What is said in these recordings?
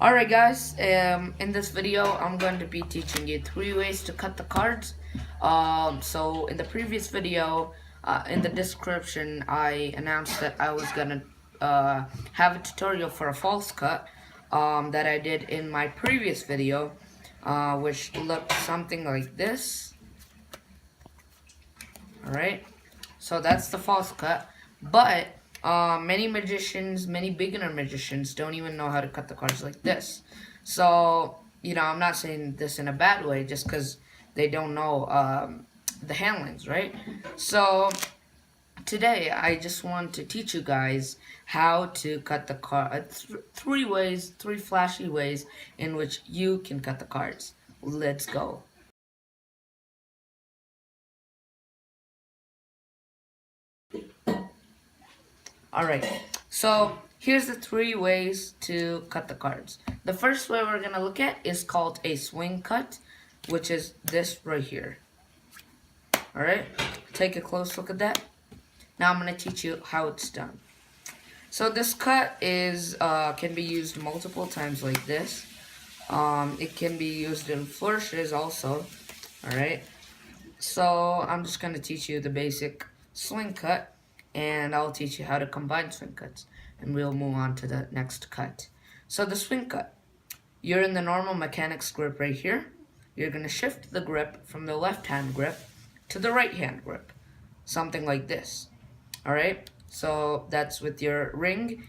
Alright guys, in this video I'm going to be teaching you 3 ways to cut the cards. So in the previous video, in the description I announced that I was gonna have a tutorial for a false cut that I did in my previous video, which looked something like this. Alright, so that's the false cut, but many magicians, many beginner magicians don't even know how to cut the cards like this. So, I'm not saying this in a bad way just because they don't know the handlings, right? So, today I just want to teach you guys how to cut the card, 3 ways, 3 flashy ways in which you can cut the cards. Let's go. Alright, so here's the 3 ways to cut the cards. The first way we're going to look at is called a swing cut, which is this right here. Alright, take a close look at that. Now I'm going to teach you how it's done. So this cut is can be used multiple times like this. It can be used in flourishes also. Alright, so I'm just going to teach you the basic swing cut, and I'll teach you how to combine swing cuts, and we'll move on to the next cut. So the swing cut, you're in the normal mechanics grip right here. You're going to shift the grip from the left hand grip to the right hand grip, something like this. Alright, so that's with your ring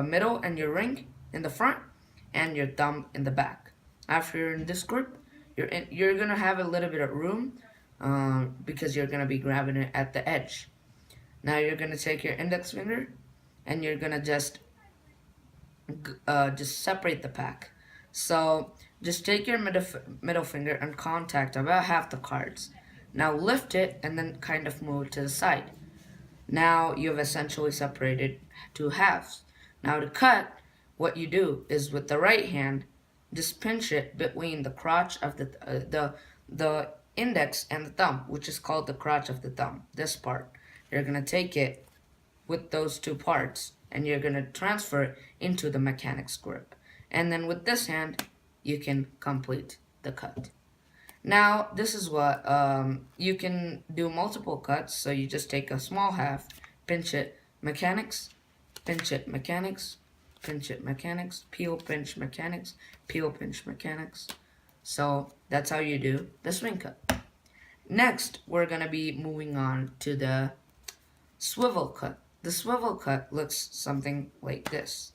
middle and your ring in the front and your thumb in the back. After you're in this grip, you're going to have a little bit of room because you're going to be grabbing it at the edge. Now you're going to take your index finger and you're going to just separate the pack. So just take your middle finger and contact about half the cards. Now lift it and then kind of move it to the side. Now you've essentially separated two halves. Now to cut, what you do is with the right hand, just pinch it between the crotch of the index and the thumb, which is called the crotch of the thumb, this part. You're going to take it with those two parts and you're going to transfer it into the mechanics grip. And then with this hand, you can complete the cut. Now, this is what you can do multiple cuts. So you just take a small half, pinch it, mechanics, pinch it, mechanics, pinch it, mechanics, peel, pinch, mechanics, peel, pinch, mechanics. So that's how you do the swing cut. Next, we're going to be moving on to the swivel cut. The swivel cut looks something like this.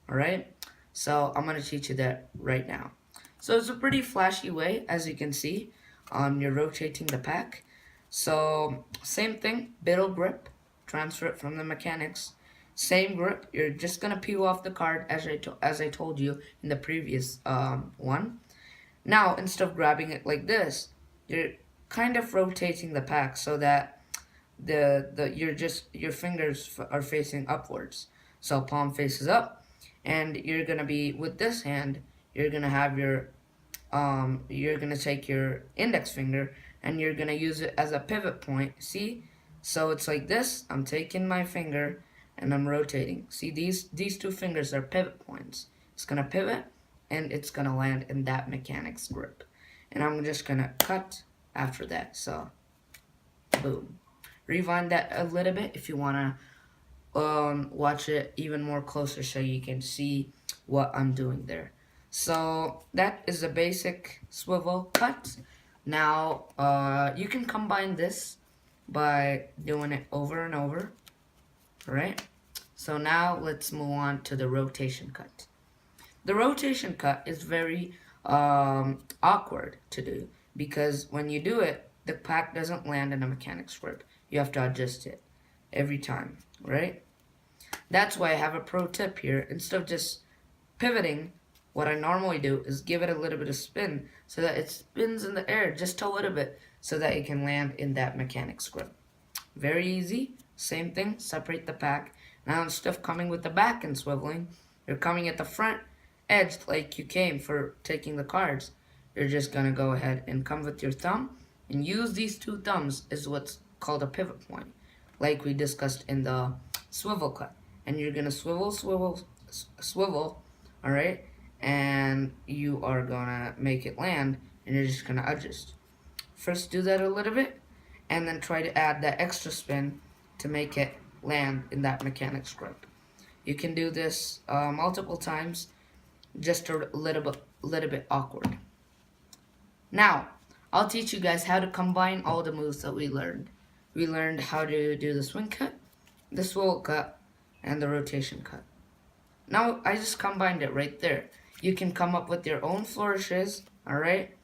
Alright, so I'm going to teach you that right now. So it's a pretty flashy way, as you can see. You're rotating the pack. So same thing, middle grip, transfer it from the mechanics. Same grip, you're just going to peel off the card as I told you in the previous one. Now, instead of grabbing it like this, you're kind of rotating the pack so that your fingers are facing upwards. So palm faces up, and you're gonna be with this hand. You're gonna have your you're gonna take your index finger and you're gonna use it as a pivot point. See, so it's like this. I'm taking my finger and I'm rotating. See, these two fingers are pivot points. It's gonna pivot and it's gonna land in that mechanics grip, and I'm just gonna cut after that. So boom. Rewind that a little bit if you want to watch it even more closer so you can see what I'm doing there. So that is a basic swivel cut. Now you can combine this by doing it over and over. Alright, so now let's move on to the rotation cut. The rotation cut is very awkward to do because when you do it, the pack doesn't land in a mechanics grip. You have to adjust it every time, right? That's why I have a pro tip here. Instead of just pivoting, what I normally do is give it a little bit of spin so that it spins in the air just a little bit so that it can land in that mechanics grip. Very easy. Same thing, separate the pack. Now instead of coming with the back and swiveling, you're coming at the front edge like you came for taking the cards. You're just going to go ahead and come with your thumb and use these two thumbs as what's called a pivot point, like we discussed in the swivel cut. And you're going to swivel, swivel, swivel, all right, and you are gonna make it land, and you're just gonna adjust. First, do that a little bit, and then try to add that extra spin to make it land in that mechanics grip. You can do this multiple times, just a little bit awkward. Now, I'll teach you guys how to combine all the moves that we learned. We learned how to do the swing cut, the swivel cut, and the rotation cut. Now, I just combined it right there. You can come up with your own flourishes, alright?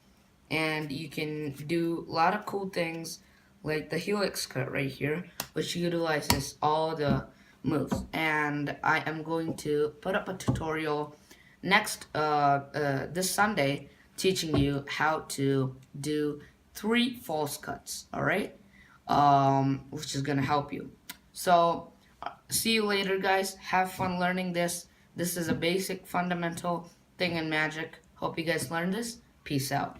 And you can do a lot of cool things like the helix cut right here, which utilizes all the moves. And I am going to put up a tutorial this Sunday teaching you how to do 3 false cuts, alright? Which is gonna help you. So, see you later, guys. Have fun learning this. This is a basic fundamental thing in Magic. Hope you guys learned this. Peace out.